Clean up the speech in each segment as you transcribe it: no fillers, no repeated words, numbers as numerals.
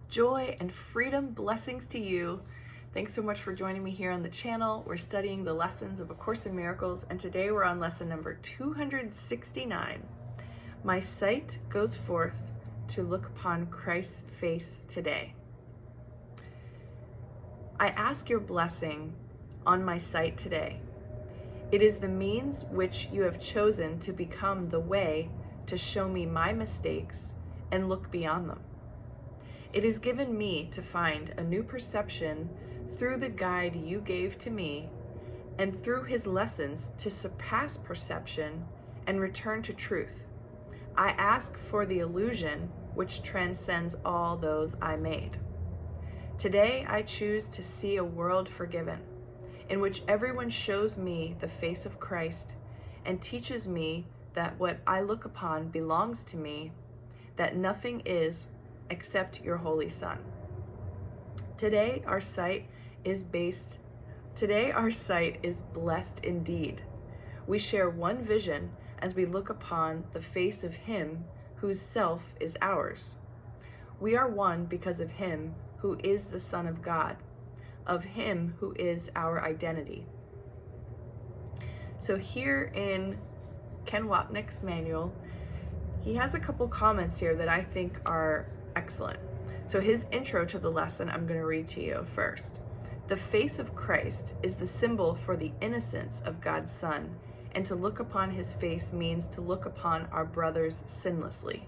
joy, and freedom. Blessings to you. Thanks so much for joining me here on the channel. We're studying the lessons of A Course in Miracles, and today we're on lesson number 269. My sight goes forth to look upon Christ's face today. I ask your blessing on my sight today. It is the means which you have chosen to become the way to show me my mistakes and look beyond them. It is given me to find a new perception through the guide you gave to me, and through his lessons to surpass perception and return to truth. I ask for the illusion which transcends all those I made. Today I choose to see a world forgiven, in which everyone shows me the face of Christ and teaches me that what I look upon belongs to me, that nothing is except your Holy Son. Today our sight is blessed indeed. We share one vision as we look upon the face of him whose self is ours. We are one because of him who is the Son of God, of him who is our identity. So here in Ken Wapnick's manual, he has a couple comments here that I think are excellent. So his intro to the lesson, I'm going to read to you first. The face of Christ is the symbol for the innocence of God's Son, and to look upon his face means to look upon our brothers sinlessly.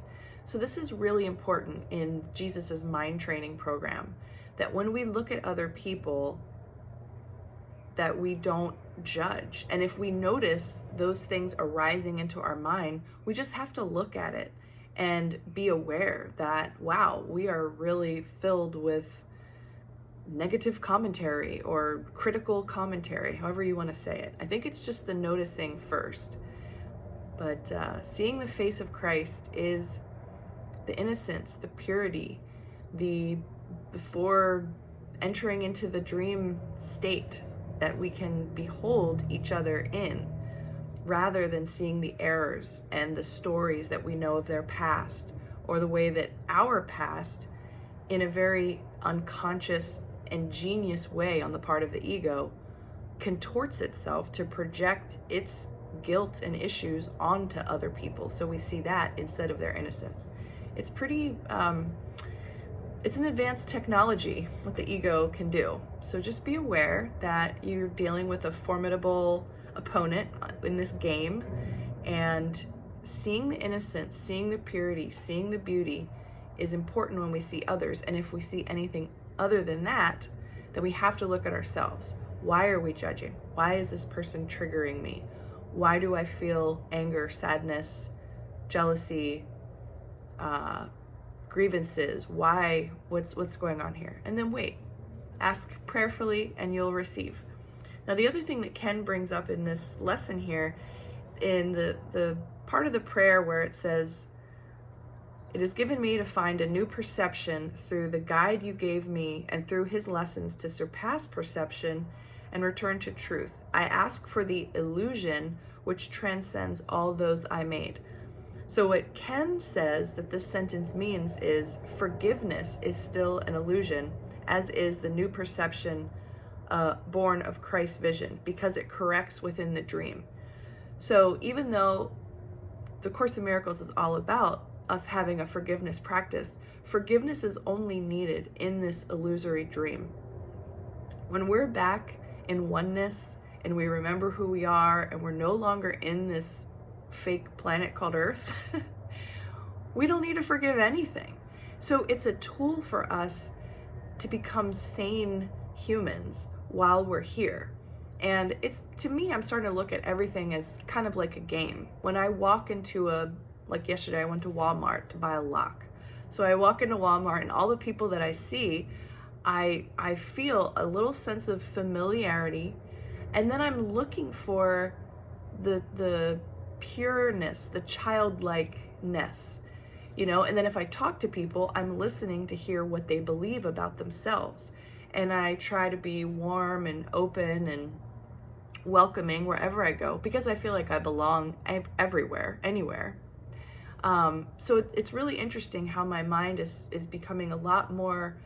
So this is really important in Jesus's mind training program, that when we look at other people, that we don't judge. And if we notice those things arising into our mind, we just have to look at it and be aware that, wow, we are really filled with negative commentary or critical commentary, however you want to say it. I think it's just the noticing first. But seeing the face of Christ is the innocence, the purity, the before entering into the dream state that we can behold each other in, rather than seeing the errors and the stories that we know of their past, or the way that our past, in a very unconscious and genius way on the part of the ego, contorts itself to project its guilt and issues onto other people. So we see that instead of their innocence. It's pretty, it's an advanced technology what the ego can do. So just be aware that you're dealing with a formidable opponent in this game, and seeing the innocence, seeing the purity, seeing the beauty is important when we see others. And if we see anything other than that, then we have to look at ourselves. Why are we judging? Why is this person triggering me? Why do I feel anger, sadness, jealousy, grievances? Why? What's going on here? And then wait, ask prayerfully, and you'll receive. Now, the other thing that Ken brings up in this lesson here, in the part of the prayer where it says, it is given me to find a new perception through the guide you gave me, and through his lessons to surpass perception and return to truth. I ask for the illusion which transcends all those I made. So what Ken says that this sentence means is forgiveness is still an illusion, as is the new perception born of Christ's vision, because it corrects within the dream. So even though the Course in Miracles is all about us having a forgiveness practice, forgiveness is only needed in this illusory dream. When we're back in oneness and we remember who we are, and we're no longer in this fake planet called Earth, we don't need to forgive anything. So it's a tool for us to become sane humans while we're here. And it's, to me, I'm starting to look at everything as kind of like a game. When I walk into like yesterday, I went to Walmart to buy a lock. So I walk into Walmart, and all the people that I see, I feel a little sense of familiarity, and then I'm looking for the pureness, the childlikeness, you know. And then if I talk to people, I'm listening to hear what they believe about themselves, and I try to be warm and open and welcoming wherever I go, because I feel like I belong everywhere, anywhere. So it's really interesting how my mind is becoming a lot more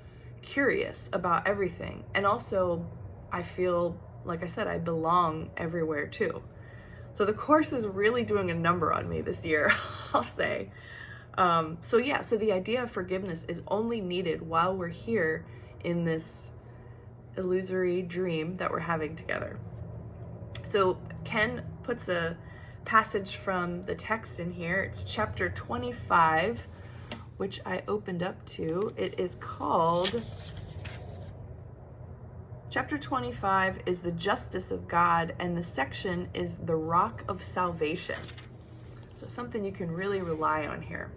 curious about everything. And also, I feel, like I said, I belong everywhere too. So the course is really doing a number on me this year, I'll say. So the idea of forgiveness is only needed while we're here in this illusory dream that we're having together. So Ken puts a passage from the text in here. It's chapter 25, which I opened up to. It is called, chapter 25 is the justice of God, and the section is the rock of salvation. So something you can really rely on here.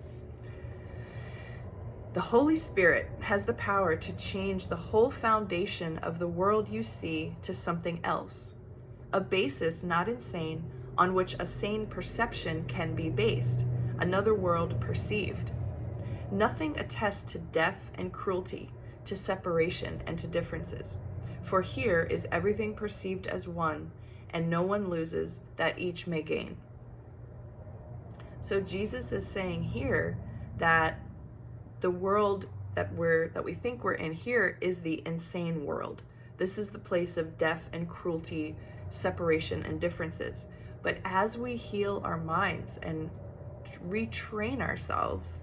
The Holy Spirit has the power to change the whole foundation of the world you see to something else, a basis not insane, on which a sane perception can be based, another world perceived. Nothing attests to death and cruelty, to separation and to differences. For here is everything perceived as one, and no one loses that each may gain. So Jesus is saying here that the world that we think we're in here is the insane world. This is the place of death and cruelty, separation and differences. But as we heal our minds and retrain ourselves,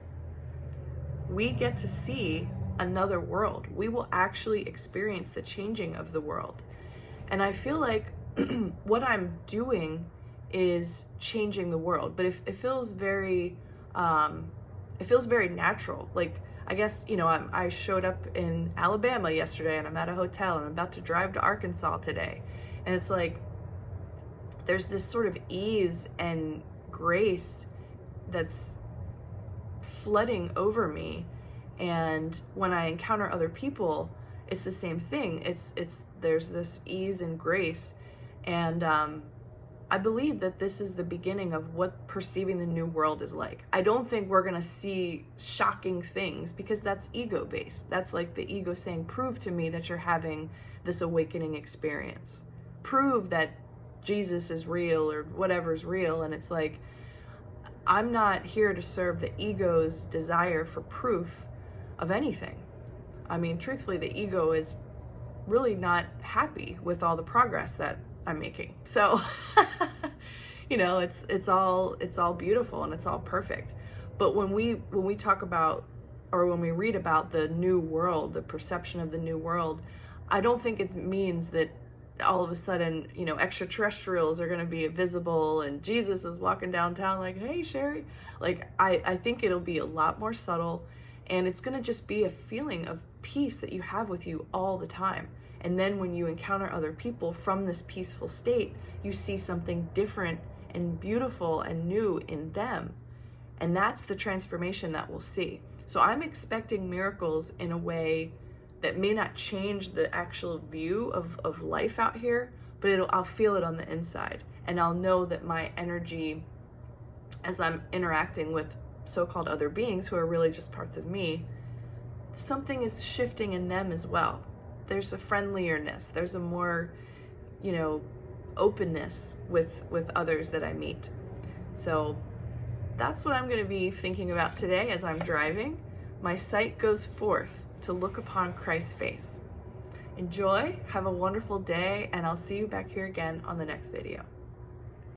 we get to see another world. We will actually experience the changing of the world. And I feel like what I'm doing is changing the world, but it feels very natural. Like, I guess, I showed up in Alabama yesterday and I'm at a hotel and I'm about to drive to Arkansas today. And it's like, there's this sort of ease and grace that's flooding over me. And when I encounter other people, it's the same thing. There's this ease and grace. And I believe that this is the beginning of what perceiving the new world is like. I don't think we're going to see shocking things, because that's ego-based. That's like the ego saying, prove to me that you're having this awakening experience. Prove that Jesus is real or whatever's real. And it's like, I'm not here to serve the ego's desire for proof of anything. I mean, truthfully, the ego is really not happy with all the progress that I'm making. So, it's all beautiful and it's all perfect. But when we talk about, or when we read about the new world, the perception of the new world, I don't think it means that all of a sudden, extraterrestrials are going to be visible and Jesus is walking downtown like, hey, Sherry. Like, I think it'll be a lot more subtle, and it's going to just be a feeling of peace that you have with you all the time. And then when you encounter other people from this peaceful state, you see something different and beautiful and new in them. And that's the transformation that we'll see. So I'm expecting miracles in a way that may not change the actual view of life out here, but I'll feel it on the inside. And I'll know that my energy, as I'm interacting with so-called other beings who are really just parts of me, something is shifting in them as well. There's a friendlierness, there's a more, openness with others that I meet. So that's what I'm going to be thinking about today as I'm driving. My sight goes forth to look upon Christ's face. Enjoy, have a wonderful day, and I'll see you back here again on the next video.